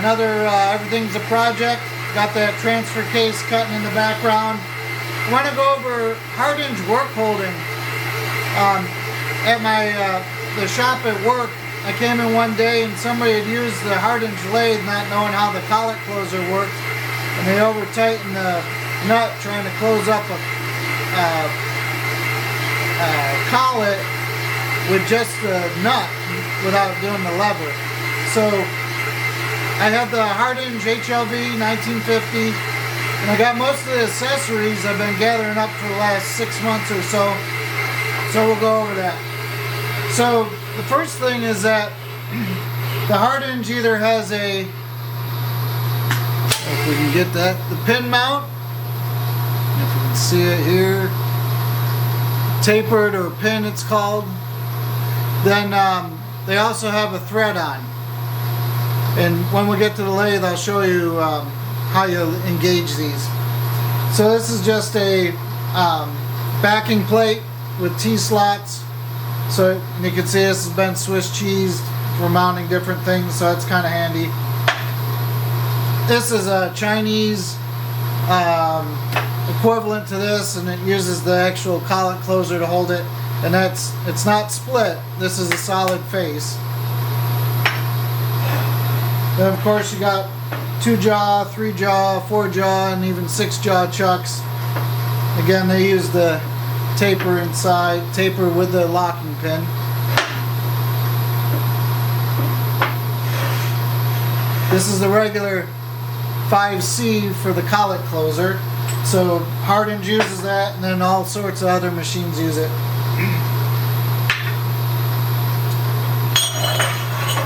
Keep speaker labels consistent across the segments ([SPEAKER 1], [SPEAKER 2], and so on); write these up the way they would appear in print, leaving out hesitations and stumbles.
[SPEAKER 1] everything's a project. Got that transfer case cutting in the background. I want to go over Hardinge work holding. At the shop at work, I came in one day and somebody had used the Hardinge lathe not knowing how the collet closer worked, and they over tightened the nut trying to close up a collet with just the nut without doing the lever. So I have the Hardinge HLV 1950, and I got most of the accessories I've been gathering up for the last 6 months or so. So we'll go over that. So the first thing is that the Hardinge either has a, if we can get that, the pin mount, if you can see it here, tapered or pin it's called. Then they also have a thread on. And when we get to the lathe, I'll show you how you engage these. So this is just a backing plate with T-slots. So you can see this has been Swiss cheesed for mounting different things, so that's kind of handy. This is a Chinese equivalent to this, and it uses the actual collet closer to hold it. And it's not split. This is a solid face. Then of course you got 2-jaw, 3-jaw, 4-jaw, and even 6-jaw chucks. Again, they use the taper inside, taper with the locking pin. This is the regular 5C for the collet closer. So Hardinge uses that, and then all sorts of other machines use it.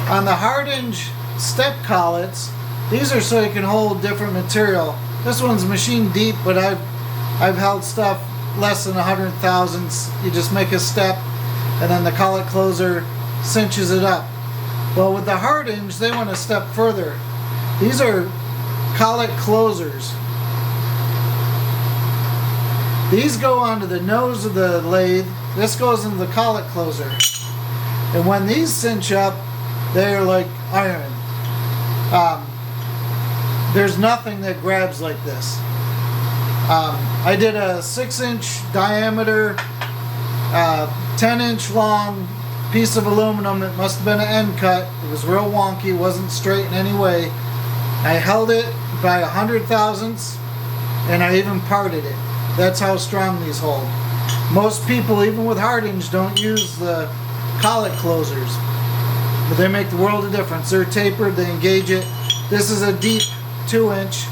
[SPEAKER 1] On the Hardinge step collets, these are so you can hold different material. This one's machine deep, but I've held stuff less than 100 thousandths. You just make a step, and then the collet closer cinches it up. Well, with the Hardinge, they went a step further. These are collet closers. These go onto the nose of the lathe. This goes into the collet closer. And when these cinch up, they're like iron. There's nothing that grabs like this. I did a 6-inch diameter, 10-inch long piece of aluminum. It must have been an end cut. It was real wonky. It wasn't straight in any way. I held it by 100 thousandths, and I even parted it. That's how strong these hold. Most people, even with Hardinge, don't use the collet closers, but they make the world of difference. They're tapered, they engage it. This is a deep 2-inch,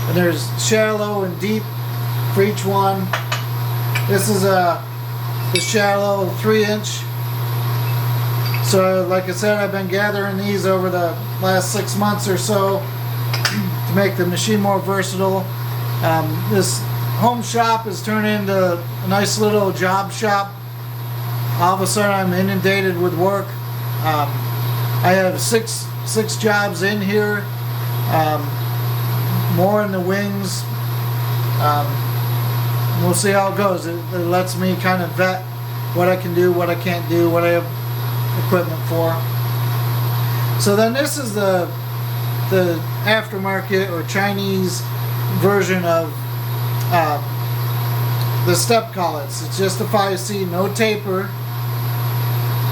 [SPEAKER 1] and there's shallow and deep for each one. This is the shallow 3-inch. So like I said, I've been gathering these over the last 6 months or so to make the machine more versatile. This home shop has turned into a nice little job shop. All of a sudden I'm inundated with work. I have six jobs in here, more in the wings. We'll see how it goes. It lets me kind of vet what I can do, what I can't do, what I have equipment for. So then this is the aftermarket or Chinese version of the step collets. It's just a 5C, no taper.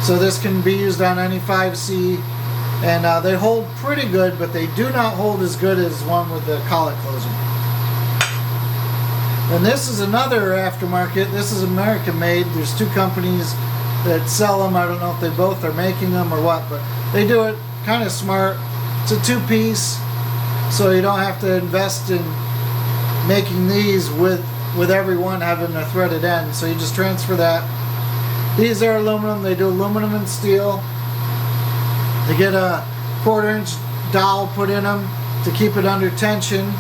[SPEAKER 1] So this can be used on any 5C, and they hold pretty good, but they do not hold as good as one with the collet closer. And this is another aftermarket. This is American made. There's 2 companies that sell them. I don't know if they both are making them or what, but they do it kind of smart. It's a 2-piece, so you don't have to invest in making these with every one having a threaded end. So you just transfer that. These are aluminum. They do aluminum and steel. They get a 1/4-inch dowel put in them to keep it under tension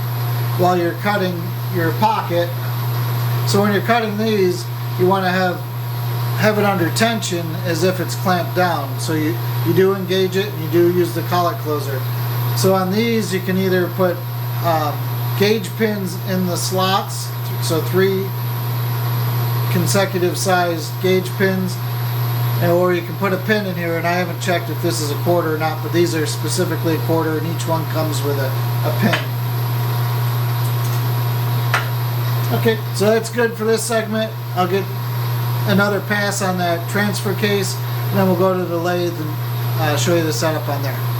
[SPEAKER 1] while you're cutting your pocket. So when you're cutting these, you want to have it under tension as if it's clamped down. So you do engage it, and you do use the collet closer. So on these, you can either put gauge pins in the slots, so 3 consecutive sized gauge pins, or you can put a pin in here, and I haven't checked if this is a quarter or not, but these are specifically a quarter, and each one comes with a pin. Okay, so that's good for this segment. I'll get another pass on that transfer case, and then we'll go to the lathe and show you the setup on there.